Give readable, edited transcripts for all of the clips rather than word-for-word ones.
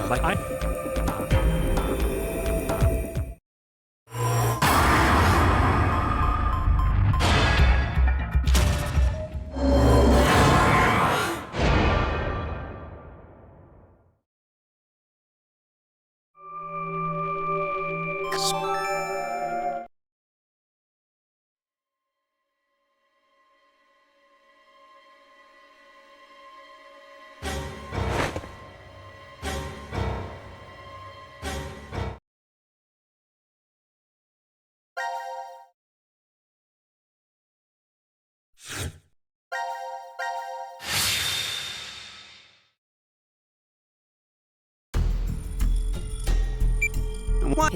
Like I... What?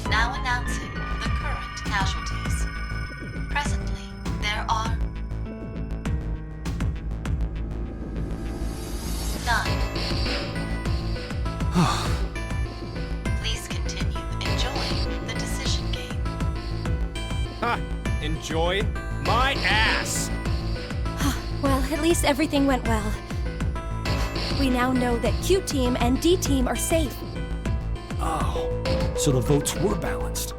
Now announcing the current casualties. Presently, there are 9. Please continue enjoying the decision game. Ha! Enjoy my ass! Well, at least everything went well. We now know that Q Team and D Team are safe. Oh, so the votes were balanced.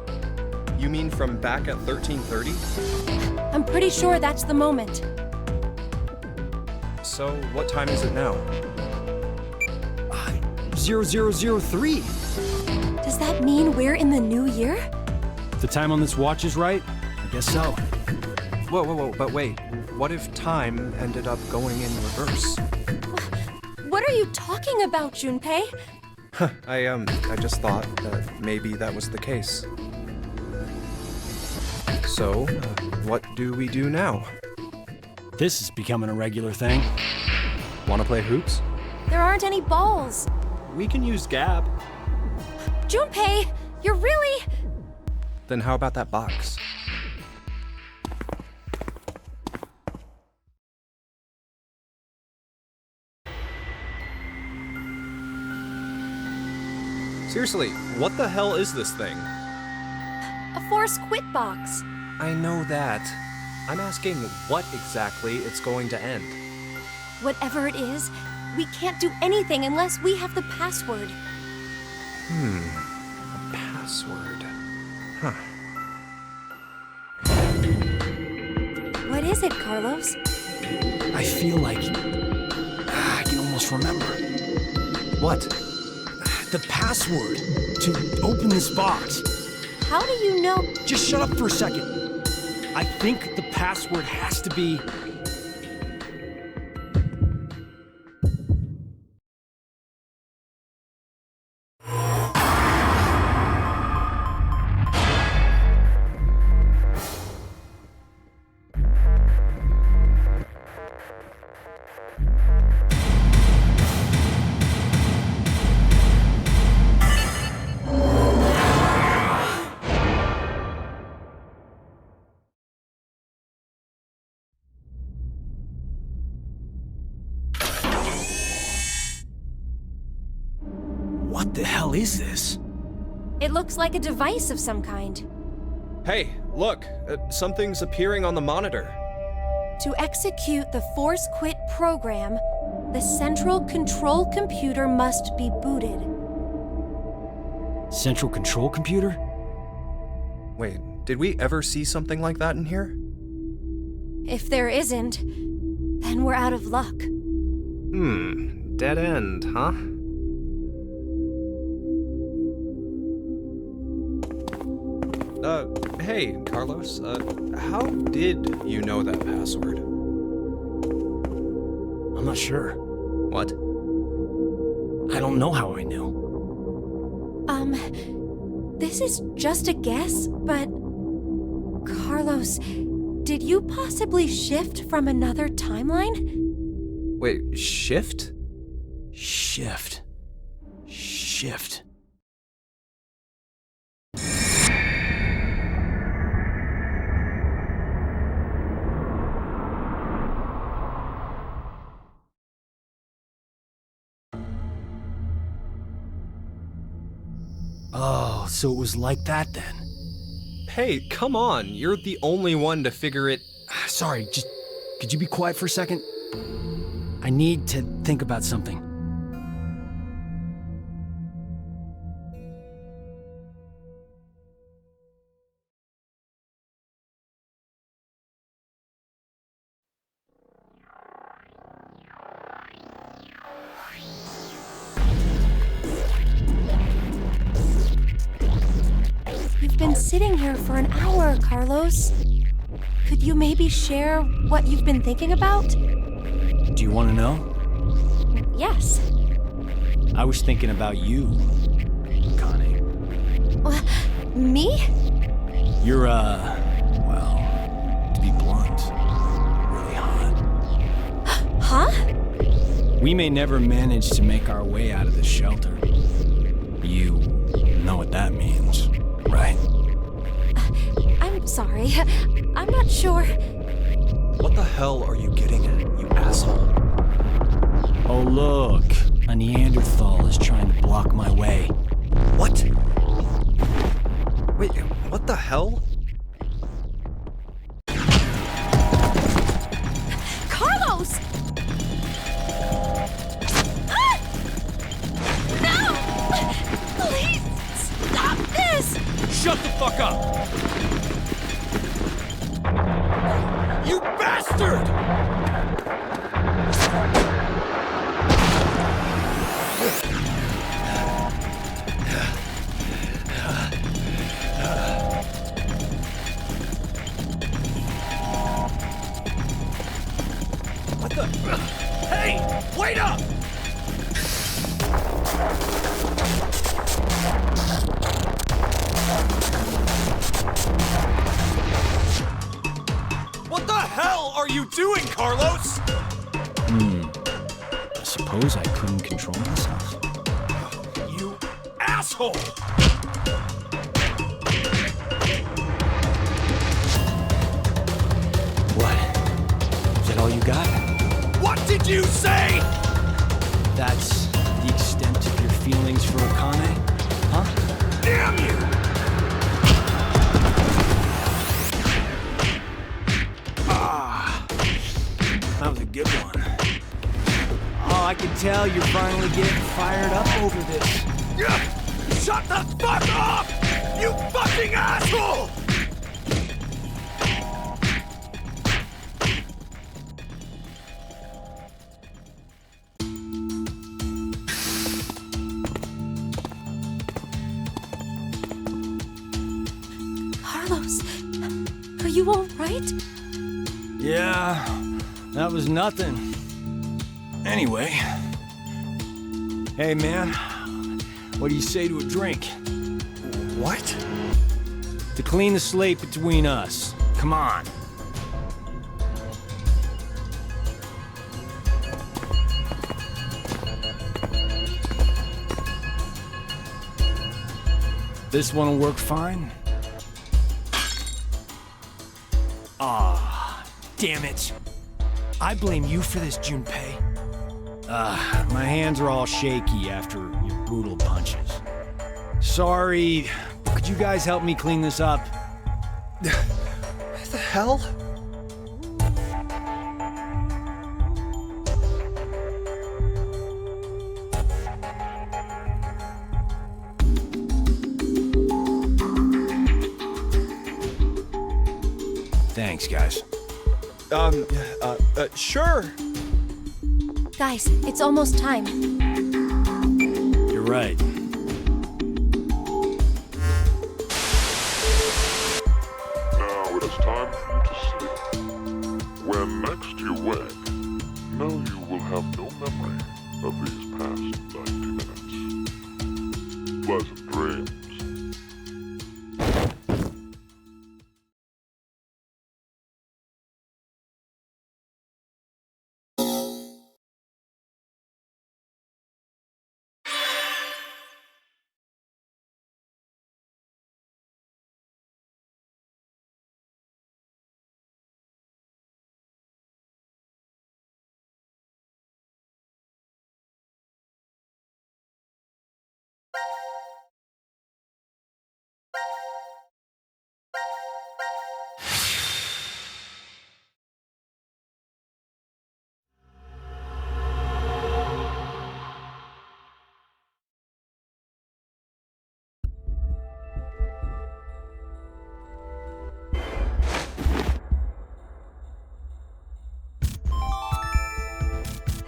You mean from back at 1330? I'm pretty sure that's the moment. So, what time is it now? 0003. Does that mean we're in the new year? If the time on this watch is right, I guess so. Whoa, but wait. What if time ended up going in reverse? What are you talking about, Junpei? I just thought that maybe that was the case. So, what do we do now? This is becoming a regular thing. Wanna play hoops? There aren't any balls. We can use Gab. Junpei, you're really... Then how about that box? Seriously, what the hell is this thing? a force quit box. I know that. I'm asking what exactly it's going to end. Whatever it is, we can't do anything unless we have the password. A password. Huh. What is it, Carlos? I feel like... I can almost remember. What? The password to open this box. How do you know? Just shut up for a second. I think the password has to be... What the hell is this? It looks like a device of some kind. Hey, look, something's appearing on the monitor. To execute the Force Quit program, the central control computer must be booted. Central control computer? Wait, did we ever see something like that in here? If there isn't, then we're out of luck. Dead end, huh? Hey, Carlos, how did you know that password? I'm not sure. What? I don't know how I knew. This is just a guess, but... Carlos, did you possibly shift from another timeline? Wait, shift? Shift. Oh, so it was like that then. Hey, come on, you're the only one to figure it... Sorry, just could you be quiet for a second? I need to think about something. You've been sitting here for an hour, Carlos. Could you maybe share what you've been thinking about? Do you want to know? Yes. I was thinking about you, Connie. Me? You're, well, to be blunt, really hot. Huh? We may never manage to make our way out of the shelter. You know what that means, right? I'm sorry. I'm not sure. What the hell are you getting at, you asshole? Oh, look. A Neanderthal is trying to block my way. What? Wait, what the hell? Carlos! Ah! No! Please, stop this! Shut the fuck up! You bastard! What the? Hey! Wait up! What the hell are you doing, Carlos? I suppose I couldn't control myself. You asshole! What? Is that all you got? What did you say? That's the extent of your feelings for Akane? Huh? Damn you! That was a good one. Oh, I can tell you're finally getting fired up over this. Shut the fuck up! You fucking asshole! Carlos, are you all right? Yeah, that was nothing. Anyway. Hey, man. What do you say to a drink? What? To clean the slate between us. Come on. This one'll work fine? Ah, damn it. I blame you for this, Junpei. My hands are all shaky after your brutal punches. Sorry, could you guys help me clean this up? What the hell? Thanks, guys. Sure. Guys, it's almost time. You're right. Now it is time for you to sleep. When next you wake, know you will have no memory of these past 90 minutes. Pleasant dreams.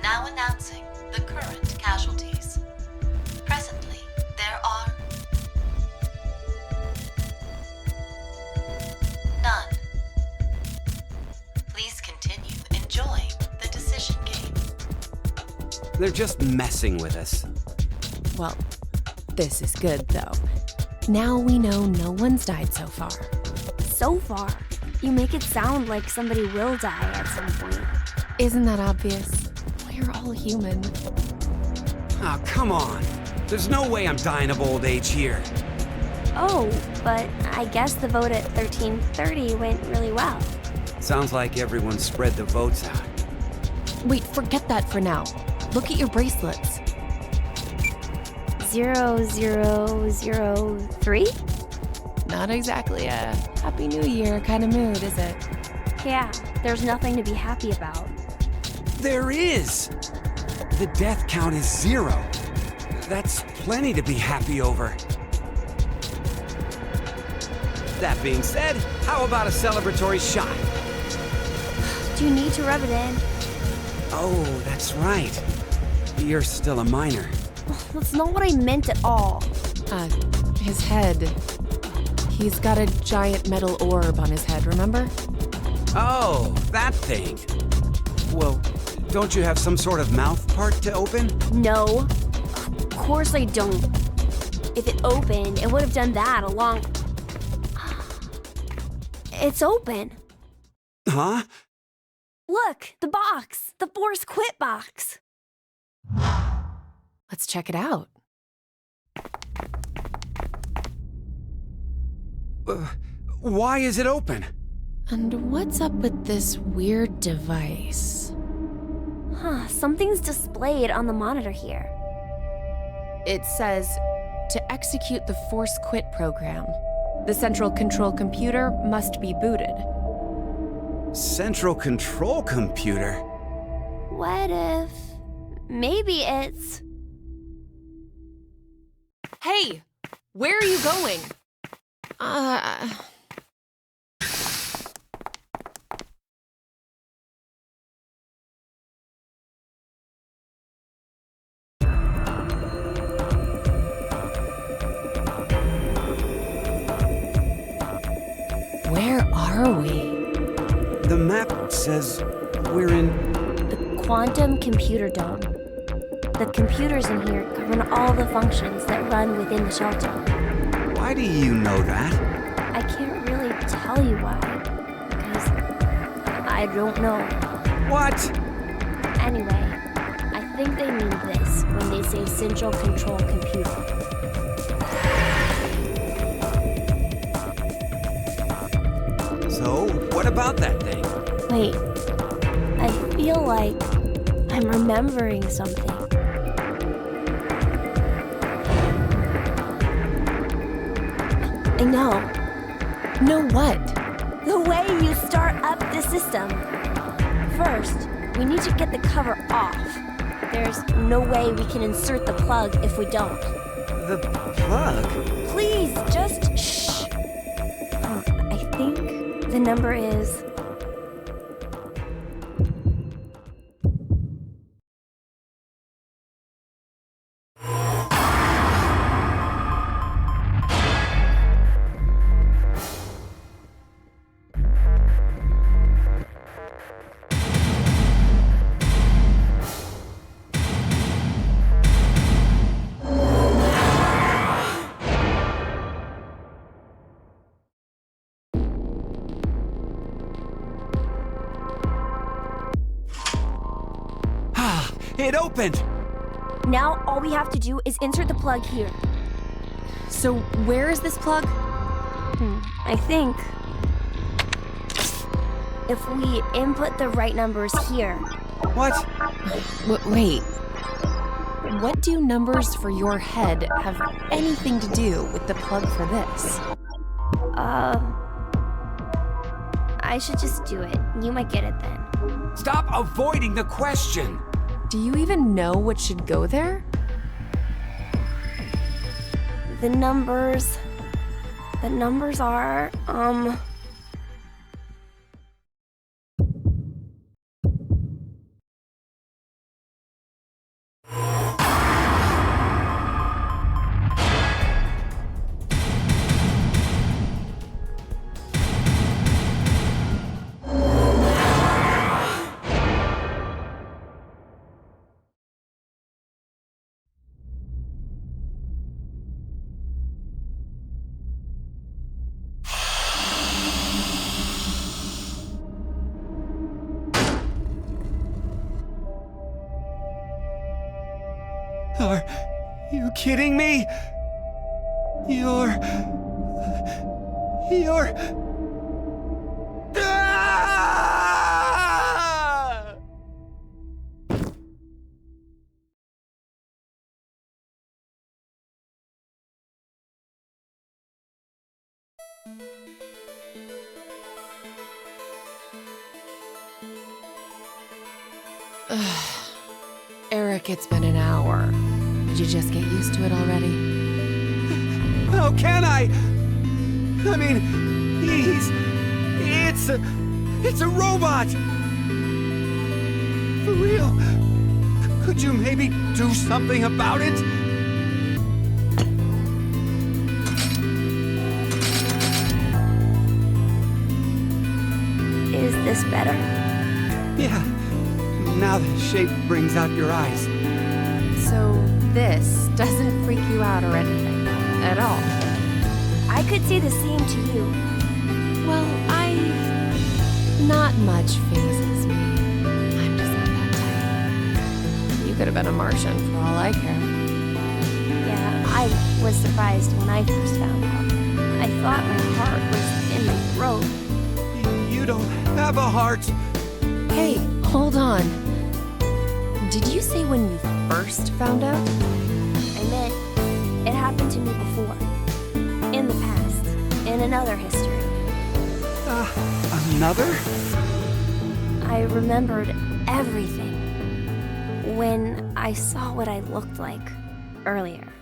Now announcing the current casualties. Presently, there are none. Please continue enjoying the decision game. They're just messing with us. Well, this is good, though. Now we know no one's died so far. So far, you make it sound like somebody will die at some point. Isn't that obvious? We're all human. Oh, come on. There's no way I'm dying of old age here. Oh, but I guess the vote at 1330 went really well. Sounds like everyone spread the votes out. Wait, forget that for now. Look at your bracelets. 0003? Not exactly a Happy New Year kind of mood, is it? Yeah, there's nothing to be happy about. There is! The death count is 0. That's plenty to be happy over. That being said, how about a celebratory shot? Do you need to rub it in? Oh, that's right. You're still a minor. That's not what I meant at all. His head. He's got a giant metal orb on his head, remember? Oh, that thing. Well, don't you have some sort of mouth part to open? No. Of course I don't. If it opened, it would have done that a long... It's open. Huh? Look, the box. The force quit box. Let's check it out. Why is it open? And what's up with this weird device? Huh, something's displayed on the monitor here. It says, to execute the force quit program, the central control computer must be booted. Central control computer? What if... maybe it's... Hey! Where are you going? Where are we? The map says we're in... the quantum computer dome. The computers in here govern all the functions that run within the shelter. Why do you know that? I can't really tell you why, because I don't know. What? Anyway, I think they mean this when they say central control computer. So, what about that thing? Wait, I feel like I'm remembering something. I know. Know what? The way you start up the system. First, we need to get the cover off. There's no way we can insert the plug if we don't. The plug? Please, just shh. I think the number is... It opened! Now all we have to do is insert the plug here. So where is this plug? I think... if we input the right numbers here. What? Wait. What do numbers for your head have anything to do with the plug for this? I should just do it. You might get it then. Stop avoiding the question! Do you even know what should go there? The numbers are, Are you kidding me? You're... Ah! Eric, it's been an hour. Did you just get used to it already? How can I? I mean, it's a robot! For real? Could you maybe do something about it? is this better? Yeah. Now the shape brings out your eyes. So this doesn't freak you out or anything at all? I could say the same to you. Well, not much phases me. I'm just not that type. You could have been a Martian for all I care. Yeah, I was surprised when I first found out. I thought my heart was in my throat. You don't have a heart. Hey, hold on. Did you say when you first found out? I meant it happened to me before. In the past. In another history. Another? I remembered everything when I saw what I looked like earlier.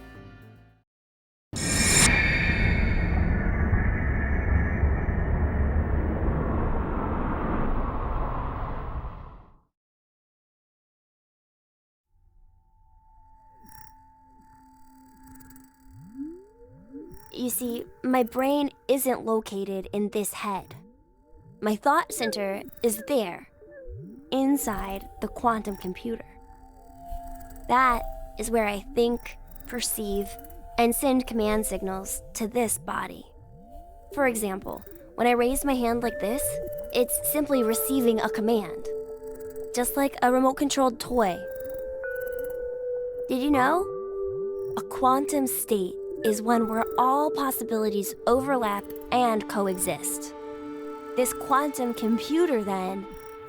You see, my brain isn't located in this head. My thought center is there, inside the quantum computer. That is where I think, perceive, and send command signals to this body. For example, when I raise my hand like this, it's simply receiving a command. Just like a remote-controlled toy. Did you know? A quantum state is one where all possibilities overlap and coexist. This quantum computer, then,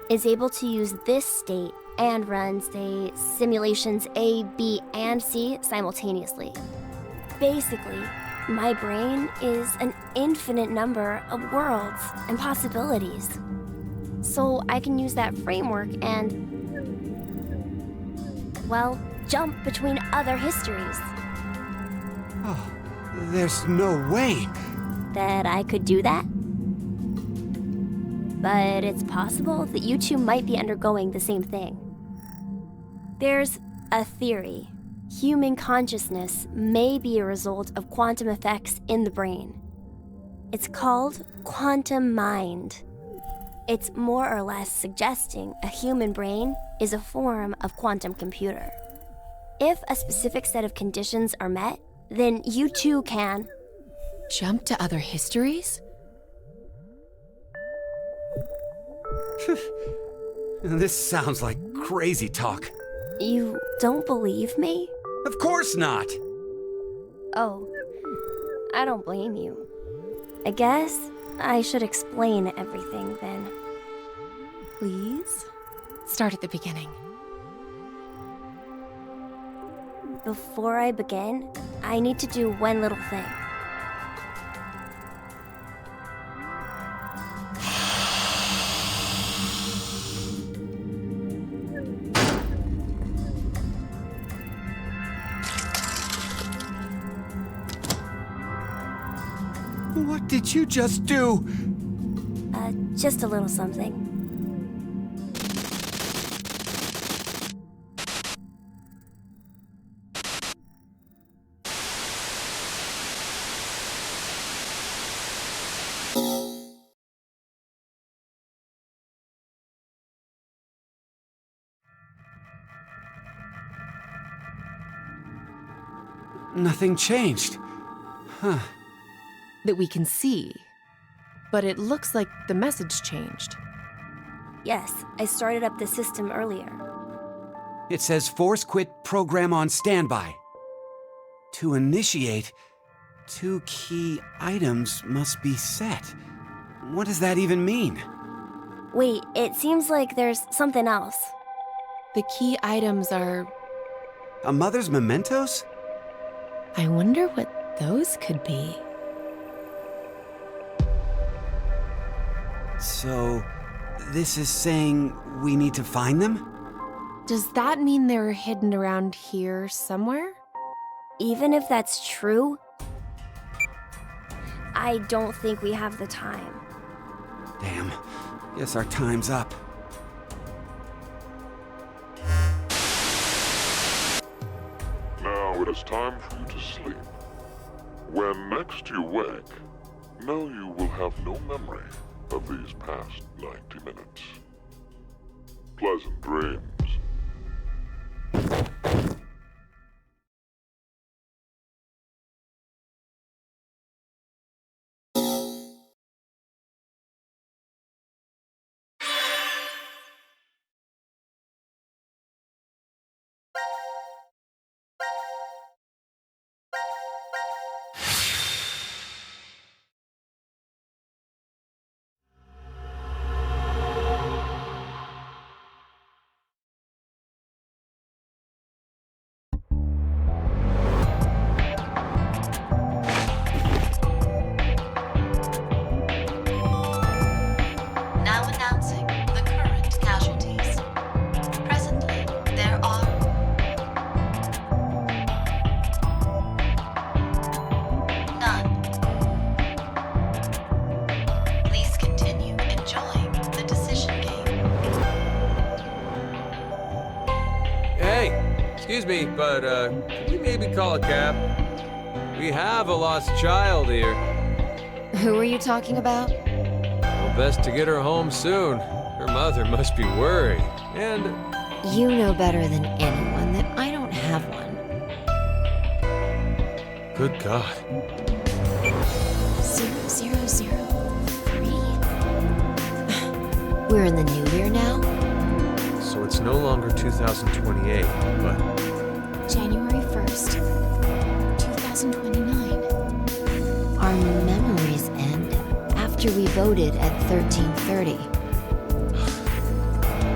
is able to use this state and run, say, simulations A, B, and C simultaneously. Basically, my brain is an infinite number of worlds and possibilities. So I can use that framework and, well, jump between other histories. Oh, there's no way. That I could do that? But it's possible that you two might be undergoing the same thing. There's a theory. Human consciousness may be a result of quantum effects in the brain. It's called quantum mind. It's more or less suggesting a human brain is a form of quantum computer. If a specific set of conditions are met, then you too can Jump to other histories? This sounds like crazy talk. You don't believe me? Of course not! Oh, I don't blame you. I guess I should explain everything then. Please? Start at the beginning. Before I begin, I need to do one little thing. What did you just do? Just a little something. Nothing changed. Huh. That we can see. But it looks like the message changed. Yes, I started up the system earlier. It says force quit program on standby. To initiate, 2 key items must be set. What does that even mean? Wait, it seems like there's something else. The key items are... A mother's mementos? I wonder what those could be. So, this is saying we need to find them? Does that mean they're hidden around here somewhere? Even if that's true, I don't think we have the time. Damn. Guess our time's up. Now it is time for you to sleep. When next you wake, know you will have no memory of these past 90 minutes. Pleasant dreams. Now announcing the current casualties. Presently, there are none. Please continue enjoying the decision game. Hey, excuse me, but could you maybe call a cab? We have a lost child here. Who are you talking about? Well, best to get her home soon. Her mother must be worried. And You know better than anyone that I don't have one. good God. 0003. We're in the new year now? So it's no longer 2028, but January 1st, 2029. Our memories end after we voted at 1330.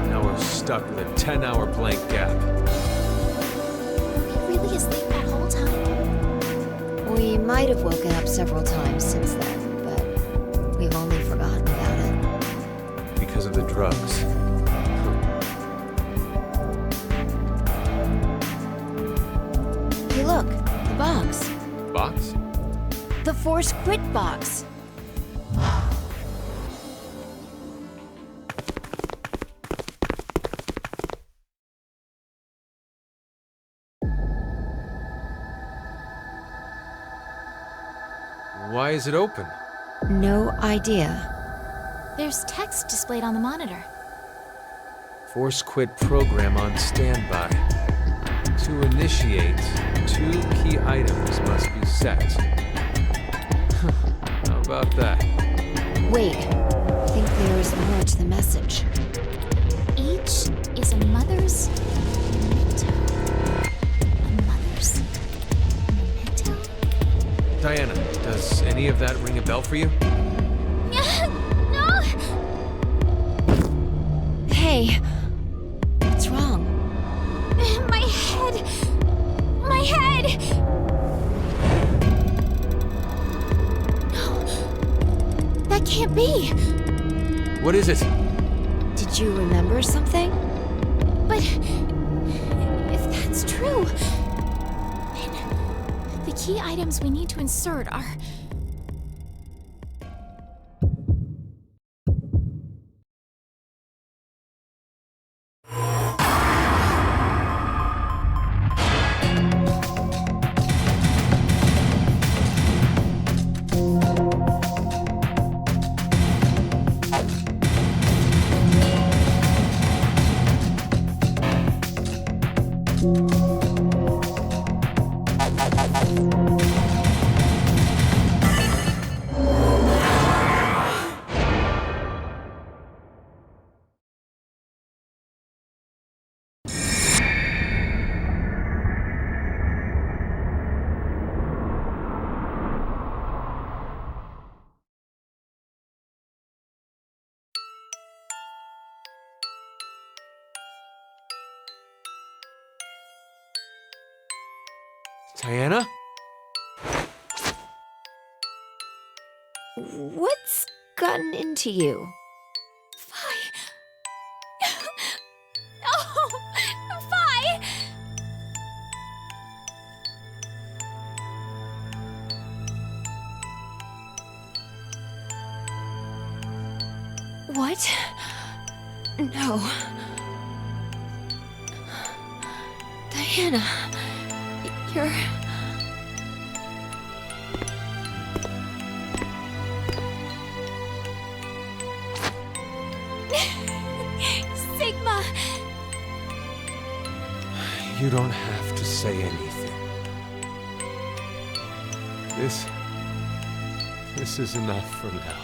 now we're stuck with a 10-hour blank gap. Were we really asleep that whole time? We might have woken up several times since then, but we've only forgotten about it. Because of the drugs. Hey, look, the box. Box? The Force Quit box. Why is it open? No idea. There's text displayed on the monitor. Force quit program on standby. To initiate, 2 key items must be set. How about that? Wait, I think there's more to the message. Each is a mother's memento. A mother's memento? Diana, does any of that ring a bell for you? No! Hey, what's wrong? My head! My head! No. That can't be. What is it? Did you remember something? But if that's true, then the key items we need to insert are... Diana? What's gotten into you? Fi! Oh! Fi! What? No. Diana, you're... Sigma! You don't have to say anything. This is enough for now.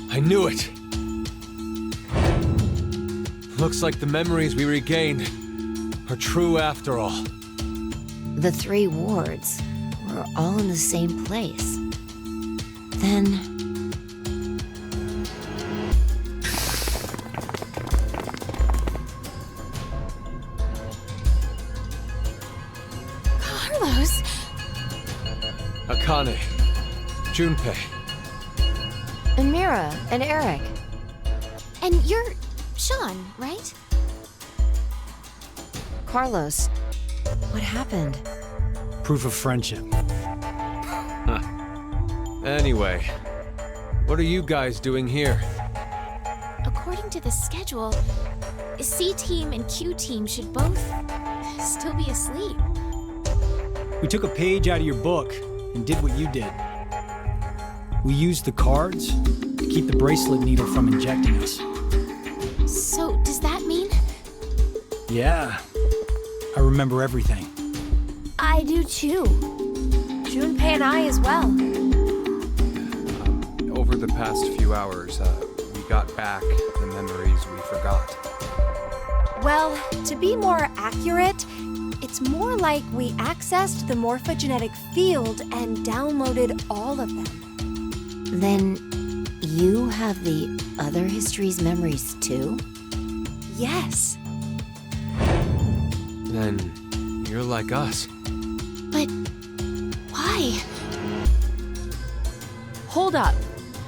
I knew it! Looks like the memories we regained are true after all. The 3 wards were all in the same place. Then... Carlos! Akane, Junpei. And Mira, and Eric. And you're Sean, right? Carlos, what happened? Proof of friendship. Anyway, what are you guys doing here? According to the schedule, C team and Q team should both still be asleep. We took a page out of your book and did what you did. We used the cards to keep the bracelet needle from injecting us. So, does that mean? Yeah, I remember everything. I do too. Junpei and I as well. Over the past few hours, we got back the memories we forgot. Well, to be more accurate, it's more like we accessed the morphogenetic field and downloaded all of them. Then you have the other history's memories too? Yes. Then you're like us. But why? Hold up.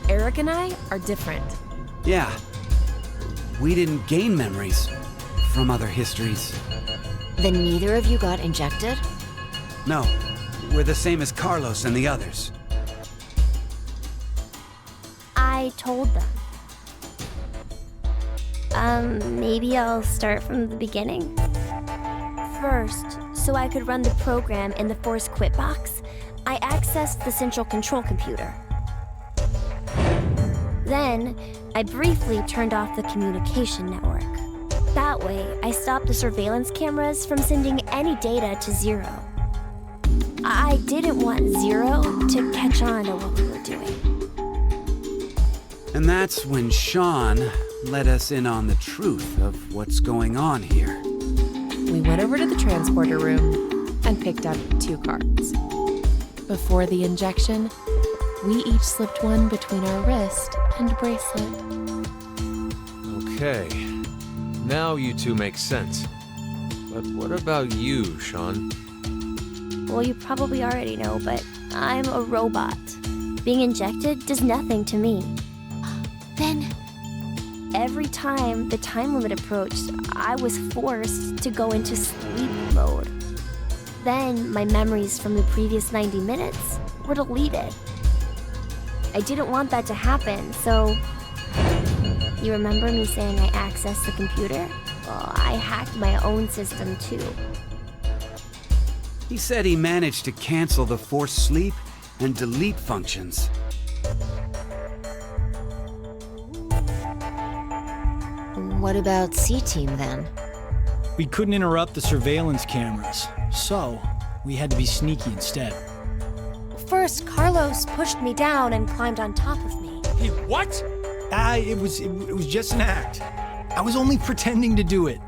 Eric and I are different. Yeah. We didn't gain memories from other histories. Then neither of you got injected? No, we're the same as Carlos and the others. I told them. Maybe I'll start from the beginning. First, so I could run the program in the Force Quit box, I accessed the central control computer. Then, I briefly turned off the communication network. That way, I stopped the surveillance cameras from sending any data to Zero. I didn't want Zero to catch on to what we were doing. And that's when Sean let us in on the truth of what's going on here. We went over to the transporter room and picked up 2 cards. Before the injection, we each slipped one between our wrist and bracelet. Okay, now you two make sense. But what about you, Sean? Well, you probably already know, but I'm a robot. Being injected does nothing to me. Then, Every time the time limit approached, I was forced to go into sleep mode. Then my memories from the previous 90 minutes were deleted. I didn't want that to happen, so... You remember me saying I accessed the computer? Well, I hacked my own system too. He said he managed to cancel the force sleep and delete functions. What about C-Team then? We couldn't interrupt the surveillance cameras, so we had to be sneaky instead. First, Carlos pushed me down and climbed on top of me. He what? It was just an act. I was only pretending to do it.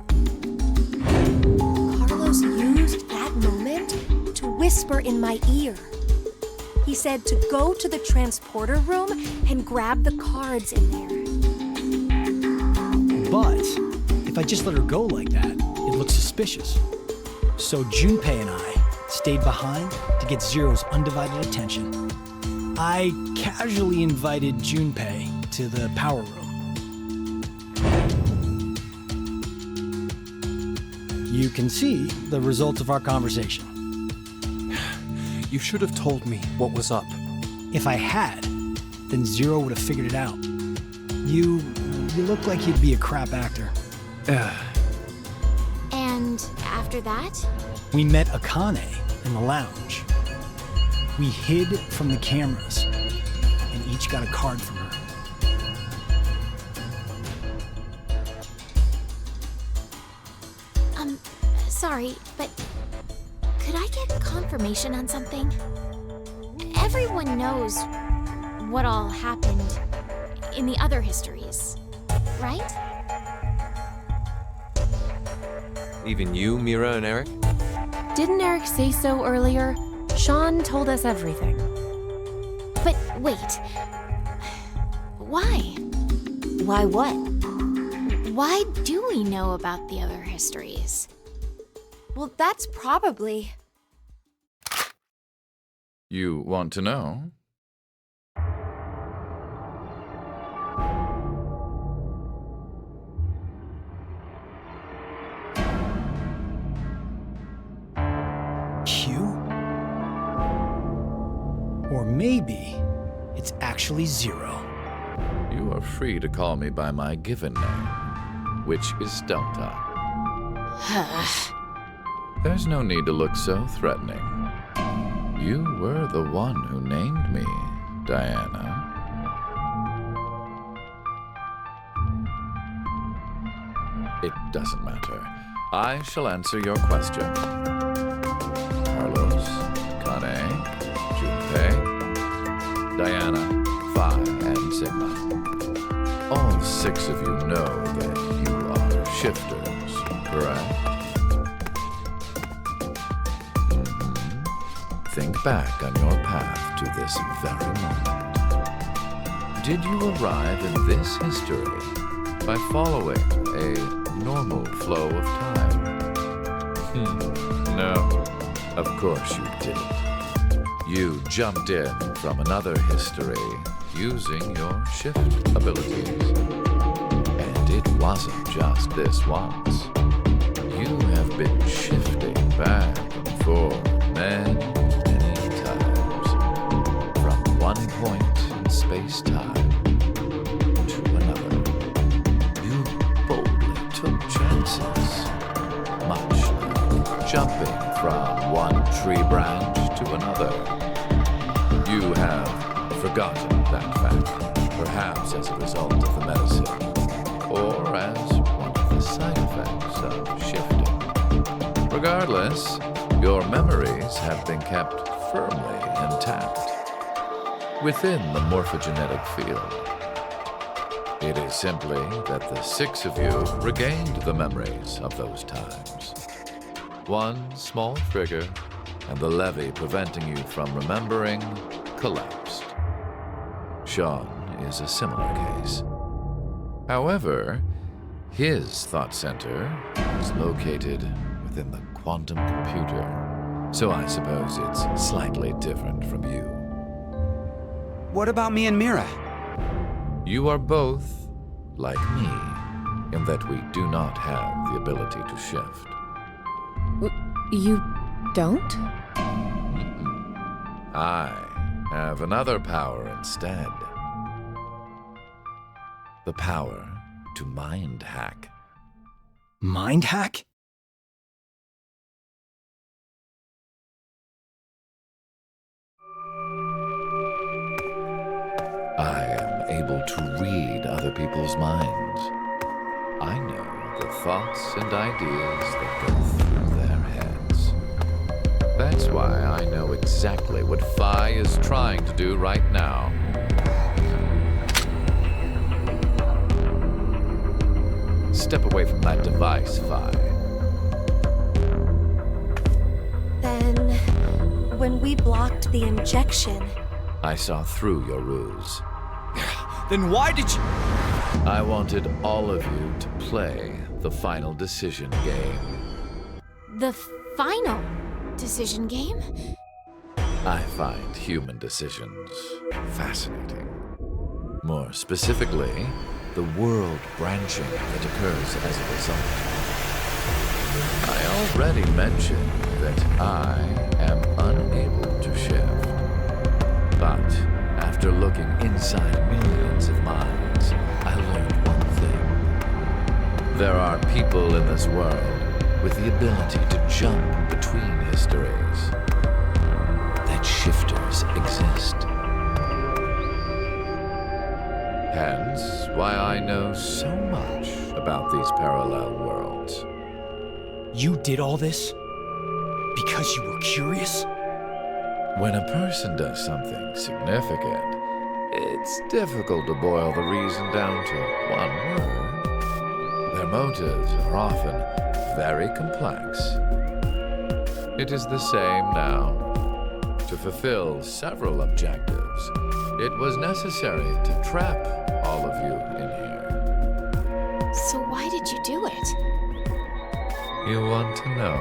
Carlos used that moment to whisper in my ear. He said to go to the transporter room and grab the cards in there. But if I just let her go like that, it looks suspicious. So Junpei and I stayed behind to get Zero's undivided attention. I casually invited Junpei to the power room. You can see the results of our conversation. You should have told me what was up. If I had, then Zero would have figured it out. You look like you'd be a crap actor. and after that? We met Akane in the lounge. We hid from the cameras and each got a card from her. Sorry, but could I get confirmation on something? Everyone knows what all happened in the other histories, right? Even you, Mira and Eric? Didn't Eric say so earlier? Sean told us everything. But wait. Why? Why what? Why do we know about the other histories? Well, that's probably You want to know? Q? Or maybe it's actually 0. You are free to call me by my given name, which is Delta. There's no need to look so threatening. You were the one who named me, Diana. It doesn't matter. I shall answer your question. Carlos, Kane, Junpei, Diana, Phi, and Sigma. All 6 of you know that you are shifters, correct? Think back on your path to this very moment. Did you arrive in this history by following a normal flow of time? No, of course you didn't. You jumped in from another history using your shift abilities. And it wasn't just this once. You have been shifting back and forth many times from one point in space-time to another. You boldly took chances, much like jumping from one tree branch to another. You have forgotten that fact, perhaps as a result of the medicine, or as one of the side effects of shifting. Regardless, your memories have been kept firmly intact within the morphogenetic field. It is simply that the 6 of you regained the memories of those times. One small trigger, and the levee preventing you from remembering collapsed. Sean is a similar case. However, his thought center is located within the quantum computer, so I suppose it's slightly different from you. What about me and Mira? You are both like me, in that we do not have the ability to shift. You don't? I have another power instead. The power to mind hack. Mind hack? I am able to read other people's minds. I know the thoughts and ideas that go through their heads. That's why I know exactly what Phi is trying to do right now. Step away from that device, Phi. Then, when we blocked the injection, I saw through your ruse. Then why did you... I wanted all of you to play the final decision game. The final decision game? I find human decisions fascinating. More specifically, the world branching that occurs as a result. I already mentioned that I am unable to shift. But after looking inside millions of minds, I learned one thing. There are people in this world with the ability to jump between histories. That shifters exist. Hence, why I know so much about these parallel worlds. You did all this? Because you were curious? When a person does something significant, it's difficult to boil the reason down to one word. Their motives are often very complex. It is the same now. To fulfill several objectives, it was necessary to trap all of you in here. So why did you do it? You want to know?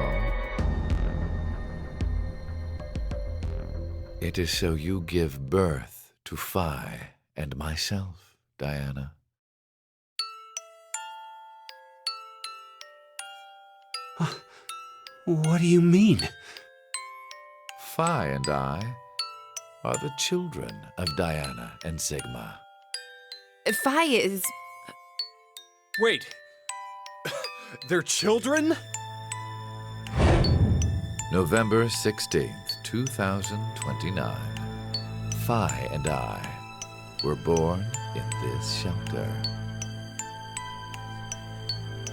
It is so you give birth to Phi and myself, Diana. What do you mean? Phi and I are the children of Diana and Sigma. Phi is... Wait. They're children? November 16th, 2029. Phi and I were born in this shelter.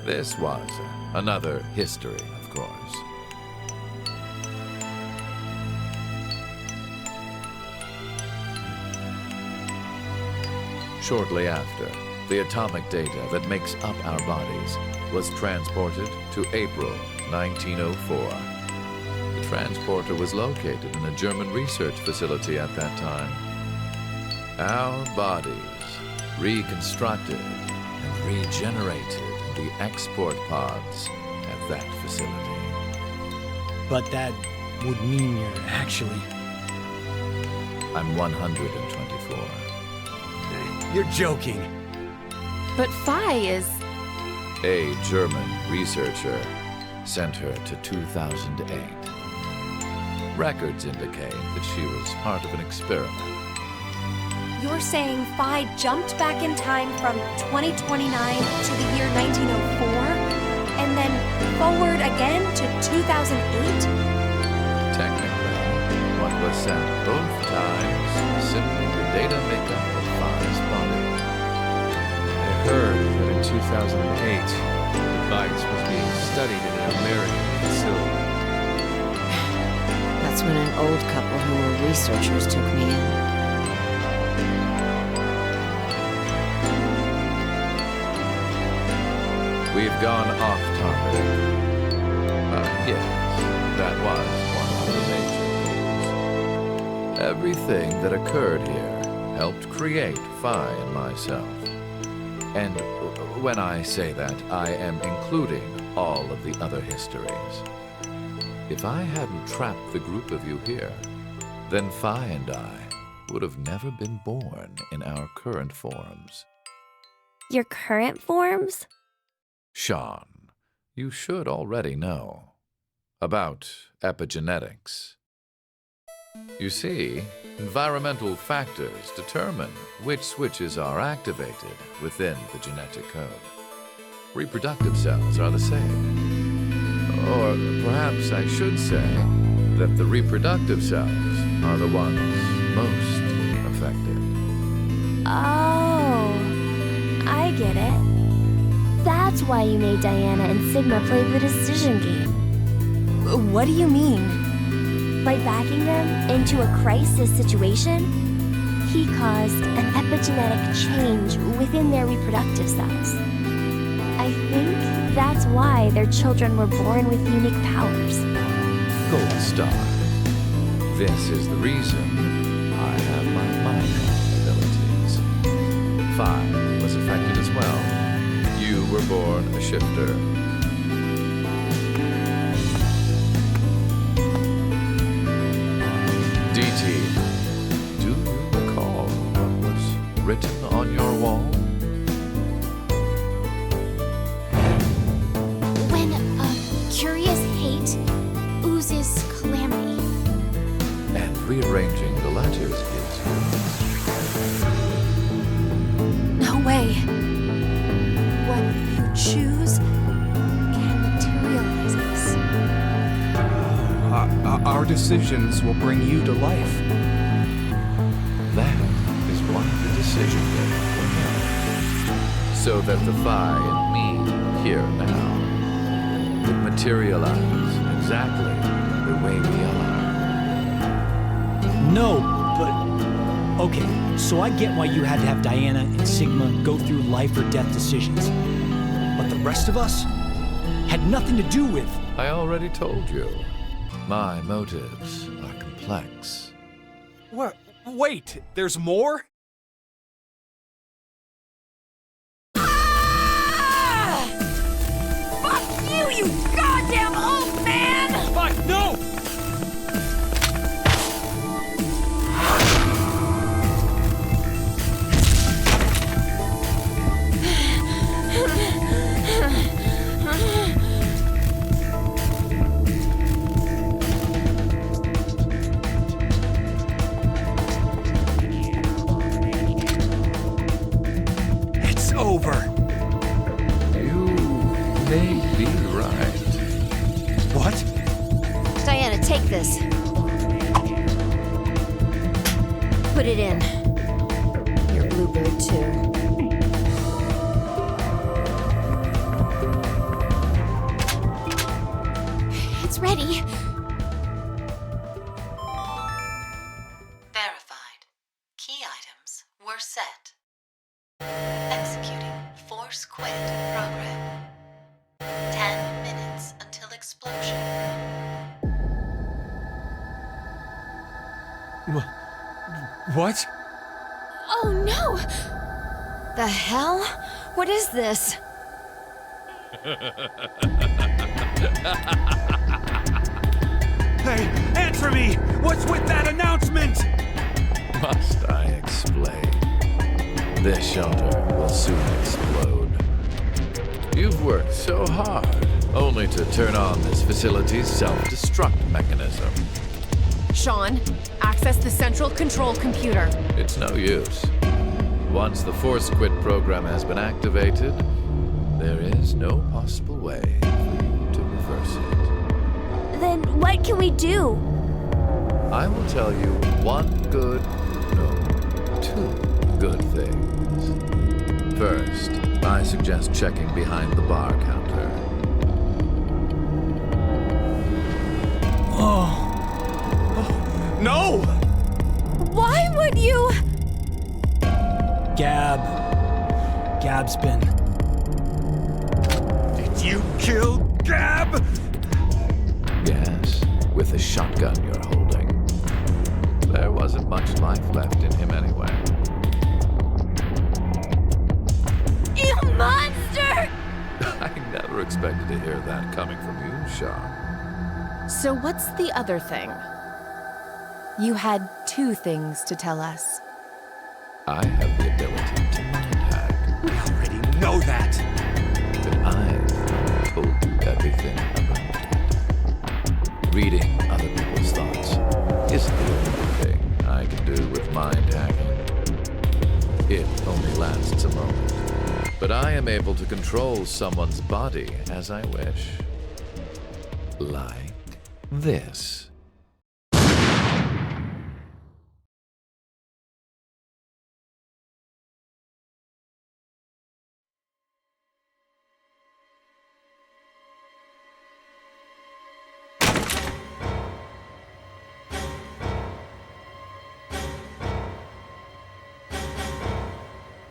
This was another history, of course. Shortly after, the atomic data that makes up our bodies was transported to April 1904. The transporter was located in a German research facility at that time. Our bodies reconstructed and regenerated in the export pods at that facility. But that would mean you're actually... I'm 124. You're joking. But Phi is... A German researcher sent her to 2008. Records indicate that she was part of an experiment. You're saying Phi jumped back in time from 2029 to the year 1904? And then forward again to 2008? Technically, what was sent both times was simply the data makeup of Phi's body. I heard that in 2008, the device was being studied in an American facility. That's when an old couple who were researchers took me in. We've gone off topic. Yes, that was one of the major goals. Everything that occurred here helped create Phi and myself. And when I say that, I am including all of the other histories. If I hadn't trapped the group of you here, then Phi and I would have never been born in our current forms. Your current forms? Sean, you should already know about epigenetics. You see, environmental factors determine which switches are activated within the genetic code. Reproductive cells are the same. Or perhaps I should say that the reproductive cells are the ones most affected. Oh, I get it. That's why you made Diana and Sigma play the decision game. What do you mean? By backing them into a crisis situation, he caused an epigenetic change within their reproductive cells. I think that's why their children were born with unique powers. Gold Star. This is the reason I have my mind abilities. Phi was affected as well. You were born a shifter. DT, do you recall what was written on your wall? When a curious hate oozes calamity. And rearranging the letters gives No way. What you choose can materialize us. Our decisions will bring you to life. That is why the decision game will help. So that the Phi and me here now would materialize exactly the way we are. No, but... Okay, so I get why you had to have Diana and Sigma go through life or death decisions. But the rest of us had nothing to do with... I already told you. My motives are complex. What? Wait, there's more? Fuck you, you goddamn old man! Fuck, no! over. You may be right. What? Diana, take this. Put it in. Your bluebird, too. It's ready. Verified. Key items were set. Executing force quit program. 10 minutes until explosion. What? Oh no! The hell? What is this? Hey, answer me! What's with that announcement? Must I explain? This shelter will soon explode. You've worked so hard, only to turn on this facility's self-destruct mechanism. Sean, access the central control computer. It's no use. Once the force quit program has been activated, there is no possible way for you to reverse it. Then what can we do? I will tell you two good things. First, I suggest checking behind the bar counter. No! Why would you? Gab's been... Did you kill Gab? Yes, with the shotgun you're holding. There wasn't much life left in him anyway. You monster! I never expected to hear that coming from you, Sean. So what's the other thing? You had 2 things to tell us. I have the ability to mind hack. We already know that. But I've told you everything about it. Reading other people's thoughts isn't the only thing I can do with mind hacking. It only lasts a moment. But I am able to control someone's body as I wish. Like this.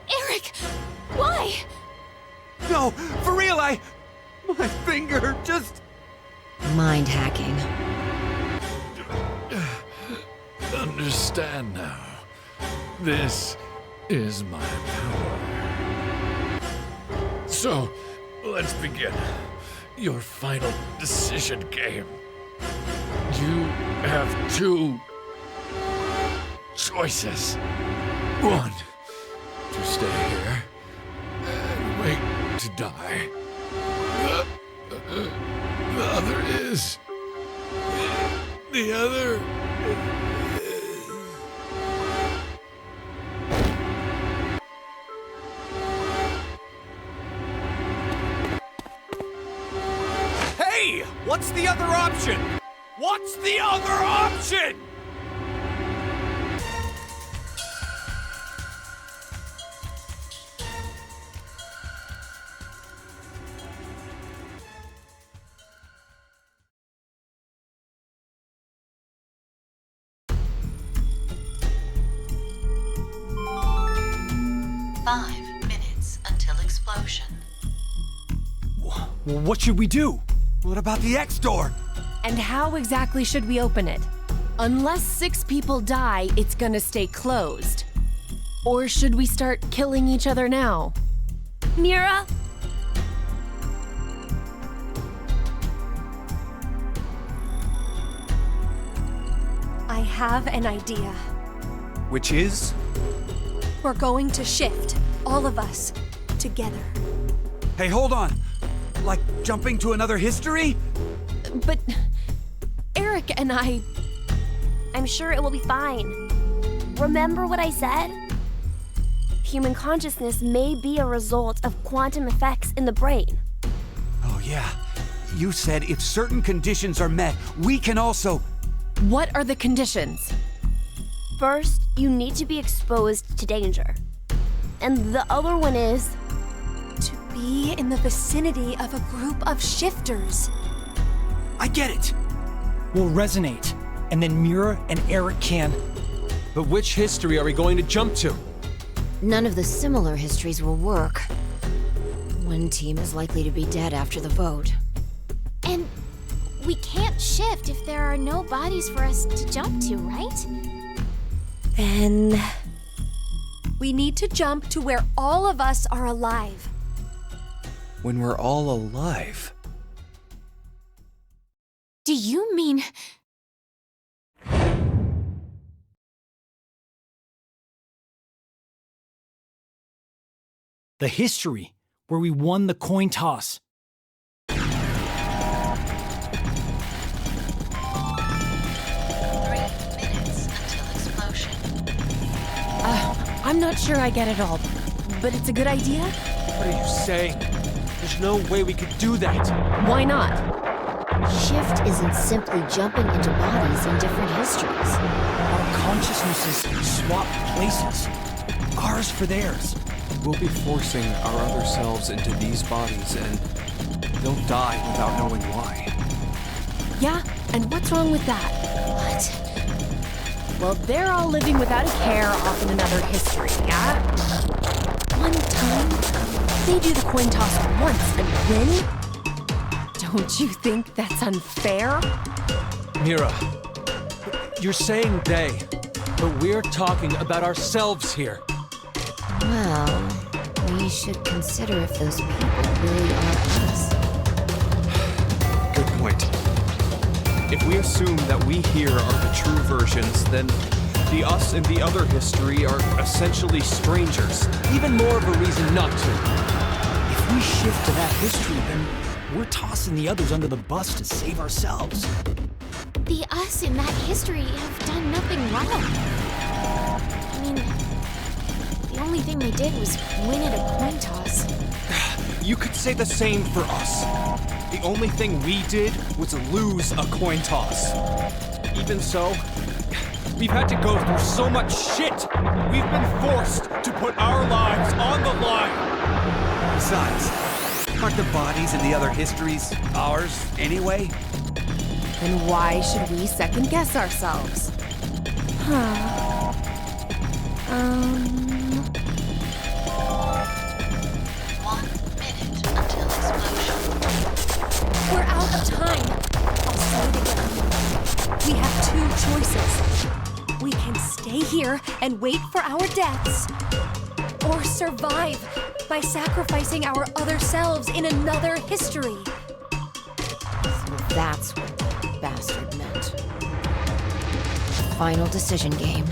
Eric! Why? No, for real, my finger just... Mind hacking. Understand now. This is my power. So, let's begin. Your final decision game. You have 2 choices. One, to stay here and wait to die. The other is... The other... Hey! What's the other option? What's the other option? What should we do? What about the X door? And how exactly should we open it? Unless 6 people die, it's gonna stay closed. Or should we start killing each other now? Mira? I have an idea. Which is? We're going to shift, all of us, together. Hey, hold on. Like jumping to another history? But Eric and I'm sure it will be fine. Remember what I said? human consciousness may be a result of quantum effects in the brain. Oh, yeah. You said if certain conditions are met, we can also... What are the conditions? First, you need to be exposed to danger. And the other one is... to be in the vicinity of a group of shifters. I get it. We'll resonate, and then Mira and Eric can... But which history are we going to jump to? None of the similar histories will work. One team is likely to be dead after the vote. And we can't shift if there are no bodies for us to jump to, right? Then... we need to jump to where all of us are alive. When we're all alive. Do you mean... The history, where we won the coin toss. 3 minutes until explosion. I'm not sure I get it all, but it's a good idea? What are you saying? There's no way we could do that. Why not? Shift isn't simply jumping into bodies in different histories. Our consciousnesses swap places. Ours for theirs. We'll be forcing our other selves into these bodies, and they'll die without knowing why. Yeah, and what's wrong with that? What? Well, they're all living without a care off in another history, yeah? One time, they do the coin toss once and win? Don't you think that's unfair? Mira, you're saying they, but we're talking about ourselves here. Well, we should consider if those people really are us. Good point. If we assume that we here are the true versions, then the us in the other history are essentially strangers. Even more of a reason not to. If we shift to that history, then we're tossing the others under the bus to save ourselves. The us in that history have done nothing wrong. I mean, the only thing they did was win at a coin toss. You could say the same for us. The only thing we did was lose a coin toss. Even so, we've had to go through so much shit. We've been forced to put our lives on the line. Besides, aren't the bodies in the other histories ours anyway? Then why should we second guess ourselves? Huh. 1 minute until explosion. We're out of time. I'll say it again. We have two choices. We can stay here and wait for our deaths, or survive by sacrificing our other selves in another history. So that's what that bastard meant. Final decision game.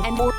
and more.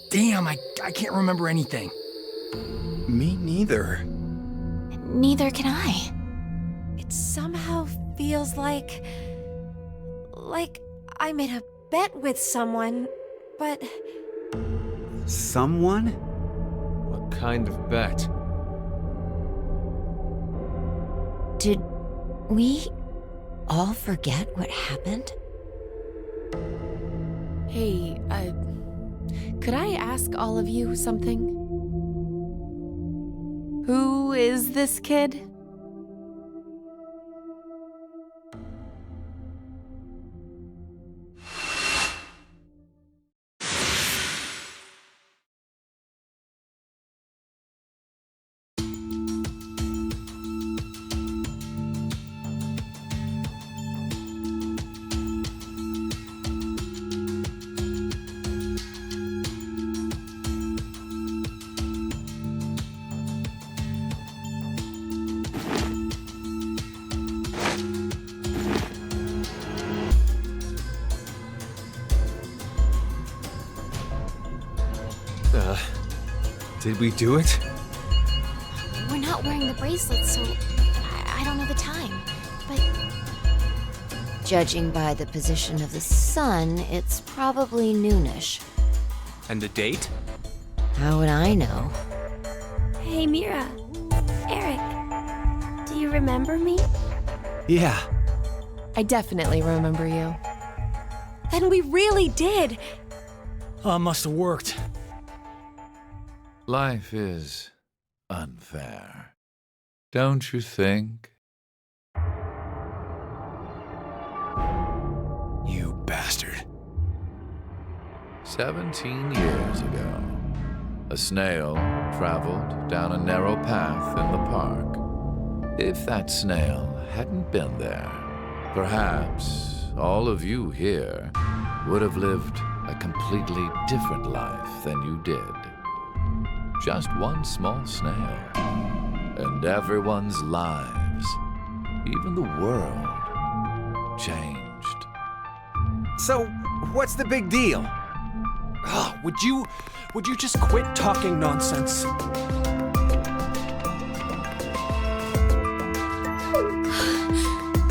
Damn, I can't remember anything. Me neither. Neither can I. It somehow feels like I made a bet with someone, but Someone? What kind of bet? Did we all forget what happened? Hey, could I ask all of you something? Who is this kid? Did we do it? We're not wearing the bracelets, so I don't know the time. But Judging by the position of the sun, it's probably noonish. And the date? How would I know? Hey, Mira. Eric. Do you remember me? Yeah. I definitely remember you. then we really did. Must have worked. Life is unfair, don't you think? You bastard. 17 years ago, a snail traveled down a narrow path in the park. If that snail hadn't been there, perhaps all of you here would have lived a completely different life than you did. Just one small snail, and everyone's lives, even the world, changed. So, what's the big deal? Oh, would you just quit talking nonsense?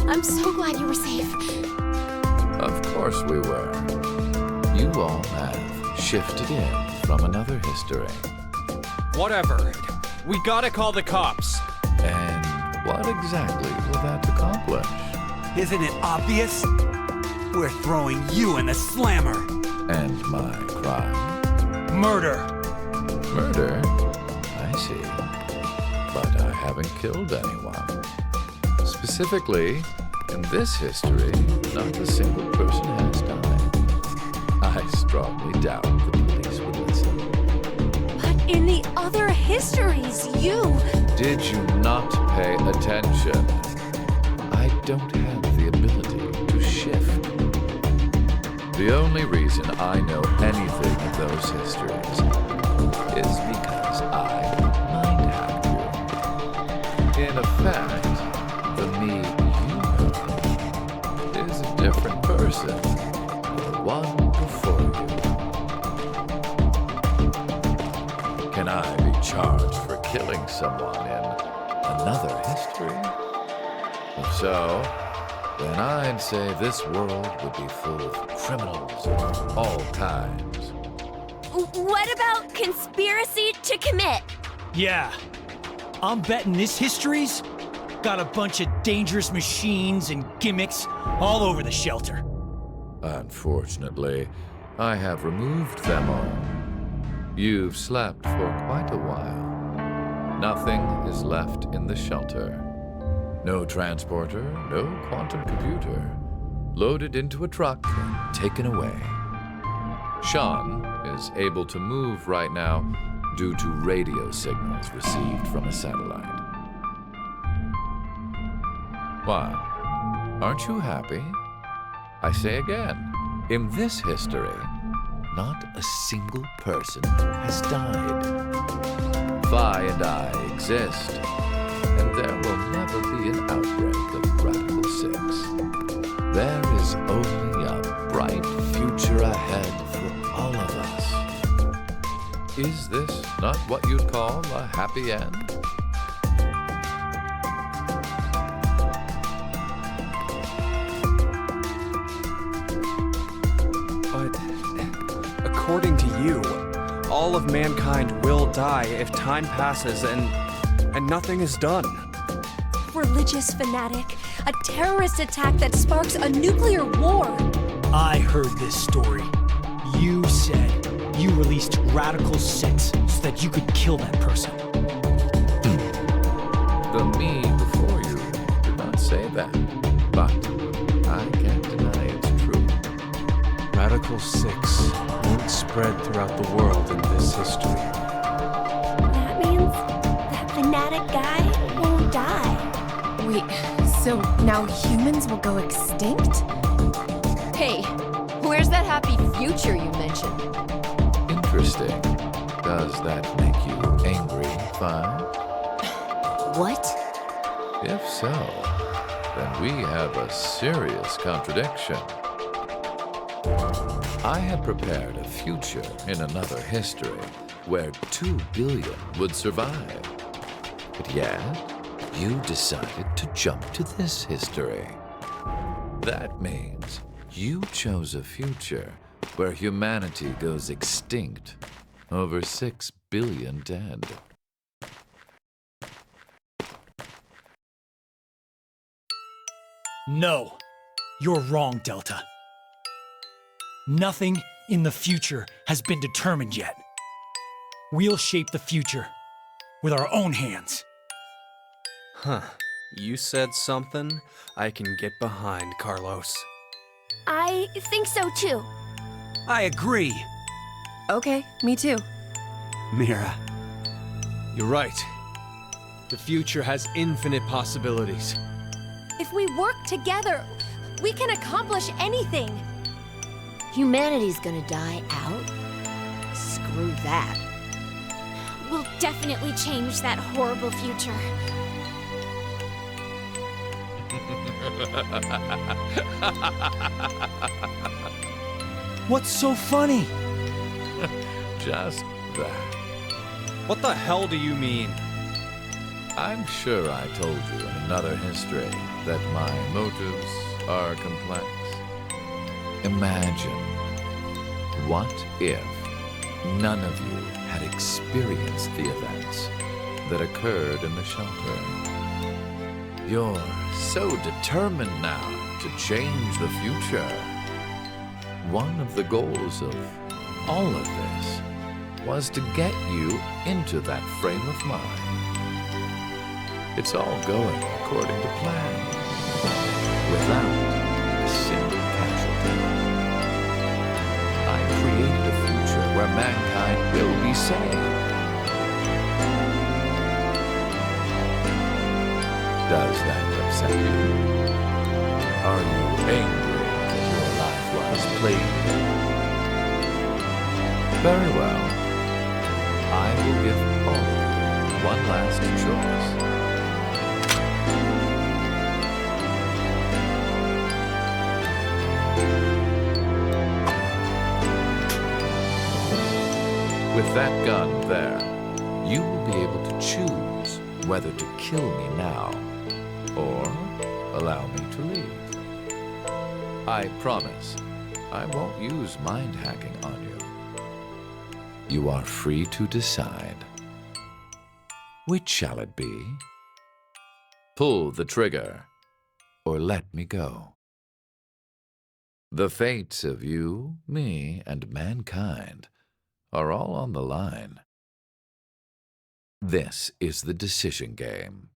I'm so glad you were safe. Of course we were. You all have shifted in from another history. Whatever. We gotta call the cops. And what exactly will that accomplish? Isn't it obvious? We're throwing you in the slammer. And my crime? Murder. Murder? I see. But I haven't killed anyone. Specifically, in this history, not a single person has died. I strongly doubt the police would listen. But in the other histories, you... Did you not pay attention? I don't have the ability to shift. The only reason I know anything of those histories is because I mind hacked you. In effect, the me you know is a different person than the one before you. Can I be charged for killing someone in another history? If so, then I'd say this world would be full of criminals of all kinds. What about conspiracy to commit? Yeah. I'm betting this history's got a bunch of dangerous machines and gimmicks all over the shelter. Unfortunately, I have removed them all. You've slept for quite a while. Nothing is left in the shelter. No transporter, no quantum computer. Loaded into a truck and taken away. Sean is able to move right now due to radio signals received from a satellite. Why? Aren't you happy? I say again, in this history, not a single person has died. Phi and I exist, and there will never be an outbreak of Radical 6. There is only a bright future ahead for all of us. Is this not what you'd call a happy end? But according to you, all of mankind will die if time passes and nothing is done. Religious fanatic, a terrorist attack that sparks a nuclear war. I heard this story. You said you released Radical 6 so that you could kill that person. The me before you did not say that, but I can't deny it's true. Radical 6 won't spread throughout the world in this history. That means that fanatic guy won't die. Wait, so now humans will go extinct? Hey, where's that happy future you mentioned? Interesting. Does that make you angry, Phi? What? If so, then we have a serious contradiction. I had prepared a future in another history where 2 billion would survive. But yet, you decided to jump to this history. That means you chose a future where humanity goes extinct, over 6 billion dead. No, you're wrong, Delta. Nothing in the future has been determined yet. We'll shape the future with our own hands. Huh. You said something I can get behind, Carlos. I think so too. I agree. Okay, me too. Mira, You're right. The future has infinite possibilities. If we work together, we can accomplish anything. Humanity's gonna die out? Screw that. We'll definitely change that horrible future. What's so funny? Just that. What the hell do you mean? I'm sure I told you in another history that my motives are complex. Imagine, what if none of you had experienced the events that occurred in the shelter? You're so determined now to change the future. One of the goals of all of this was to get you into that frame of mind. It's all going according to plan, without a single casualty. I created a future where mankind will be saved. Does that upset you? Are you angry that your life was plagued? Very well. I will give all of you one last choice. With that gun there, you will be able to choose whether to kill me now or allow me to leave. I promise I won't use mind hacking on you. You are free to decide. Which shall it be? Pull the trigger, or let me go. The fates of you, me, and mankind are all on the line. This is the decision game.